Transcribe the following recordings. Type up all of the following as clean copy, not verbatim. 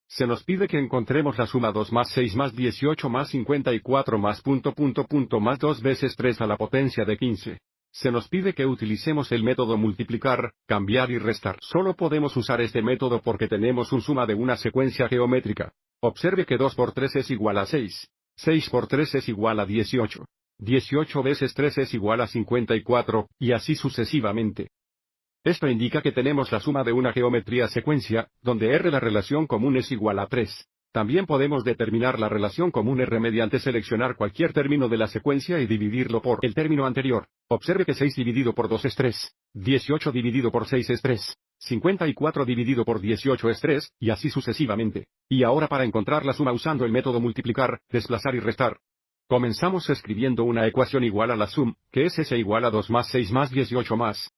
Se nos pide que encontremos la suma 2 más 6 más 18 más 54 más más 2 veces 3 a la potencia de 15. Se nos pide que utilicemos el método multiplicar, cambiar y restar. Solo podemos usar este método porque tenemos un suma de una secuencia geométrica. Observe que 2 por 3 es igual a 6. 6 por 3 es igual a 18. 18 veces 3 es igual a 54, y así sucesivamente. Esto indica que tenemos la suma de una geometría secuencia, donde R la relación común es igual a 3. También podemos determinar la relación común R mediante seleccionar cualquier término de la secuencia y dividirlo por el término anterior. Observe que 6 dividido por 2 es 3, 18 dividido por 6 es 3, 54 dividido por 18 es 3, y así sucesivamente. Y ahora para encontrar la suma usando el método multiplicar, desplazar y restar. Comenzamos escribiendo una ecuación igual a la sum, que es S igual a 2 más 6 más 18 más.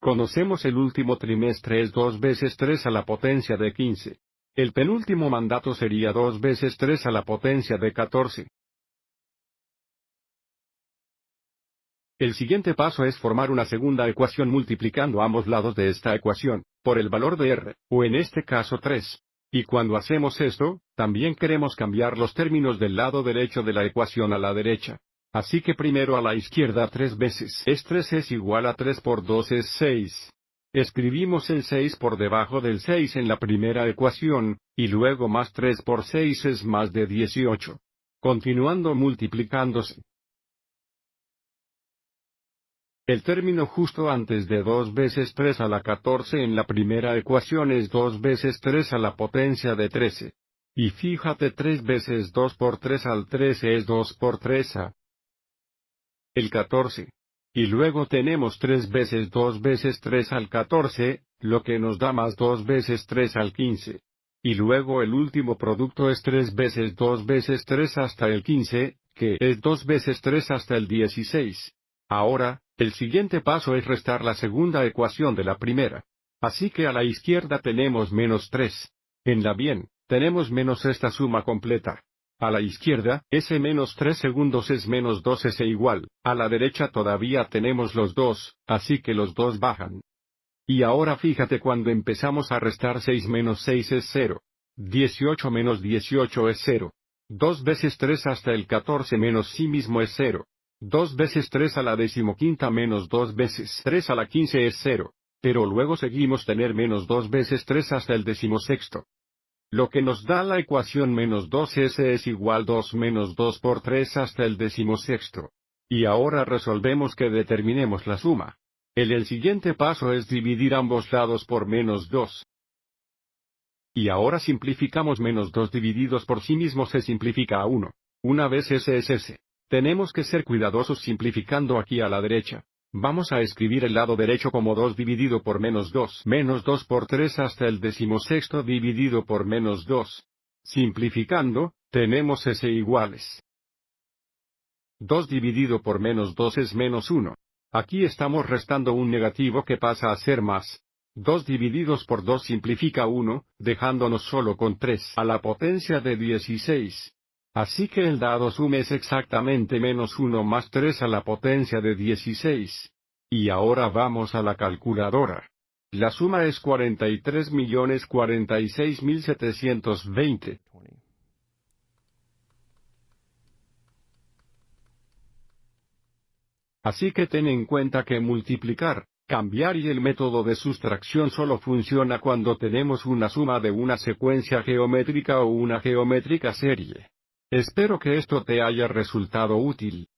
Conocemos el último trimestre es 2 veces 3 a la potencia de 15. El penúltimo mandato sería 2 veces 3 a la potencia de 14. El siguiente paso es formar una segunda ecuación multiplicando ambos lados de esta ecuación, por el valor de R, o en este caso 3. Y cuando hacemos esto, también queremos cambiar los términos del lado derecho de la ecuación a la derecha. Así que primero a la izquierda 3 veces es 3 es igual a 3 por 2 es 6. Escribimos el 6 por debajo del 6 en la primera ecuación, y luego más 3 por 6 es más de 18. Continuando multiplicándose. El término justo antes de 2 veces 3 a la 14 en la primera ecuación es 2 veces 3 a la potencia de 13. Y fíjate 3 veces 2 por 3 al 13 es 2 por 3 a el 14. Y luego tenemos 3 veces 2 veces 3 al 14, lo que nos da más 2 veces 3 al 15. Y luego el último producto es 3 veces 2 veces 3 hasta el 15, que es 2 veces 3 hasta el 16. Ahora, el siguiente paso es restar la segunda ecuación de la primera. Así que a la izquierda tenemos menos 3. En la bien, tenemos menos esta suma completa. A la izquierda, S menos 3 segundos es menos 2S igual. A la derecha todavía tenemos los 2, así que los 2 bajan. Y ahora fíjate cuando empezamos a restar 6 menos 6 es 0. 18 menos 18 es 0. 2 veces 3 hasta el 14 menos sí mismo es 0. 2 veces 3 a la 15ª menos 2 veces 3 a la 15 es 0. Pero luego seguimos tener menos 2 veces 3 hasta el 16º. Lo que nos da la ecuación menos 2S es igual 2 menos 2 por 3 hasta el 16º. Y ahora resolvemos que determinemos la suma. El siguiente paso es dividir ambos lados por menos 2. Y ahora simplificamos menos 2 divididos por sí mismo se simplifica a 1. Una vez S es S. Tenemos que ser cuidadosos simplificando aquí a la derecha. Vamos a escribir el lado derecho como 2 dividido por menos 2. Menos 2 por 3 hasta el 16º dividido por menos 2. Simplificando, tenemos S iguales. 2 dividido por menos 2 es menos 1. Aquí estamos restando un negativo que pasa a ser más. 2 divididos por 2 simplifica 1, dejándonos solo con 3 a la potencia de 16. Así que el dado suma es exactamente menos 1 más 3 a la potencia de 16. Y ahora vamos a la calculadora. La suma es 43.046.720. Así que ten en cuenta que multiplicar, cambiar y el método de sustracción solo funciona cuando tenemos una suma de una secuencia geométrica o una geométrica serie. Espero que esto te haya resultado útil.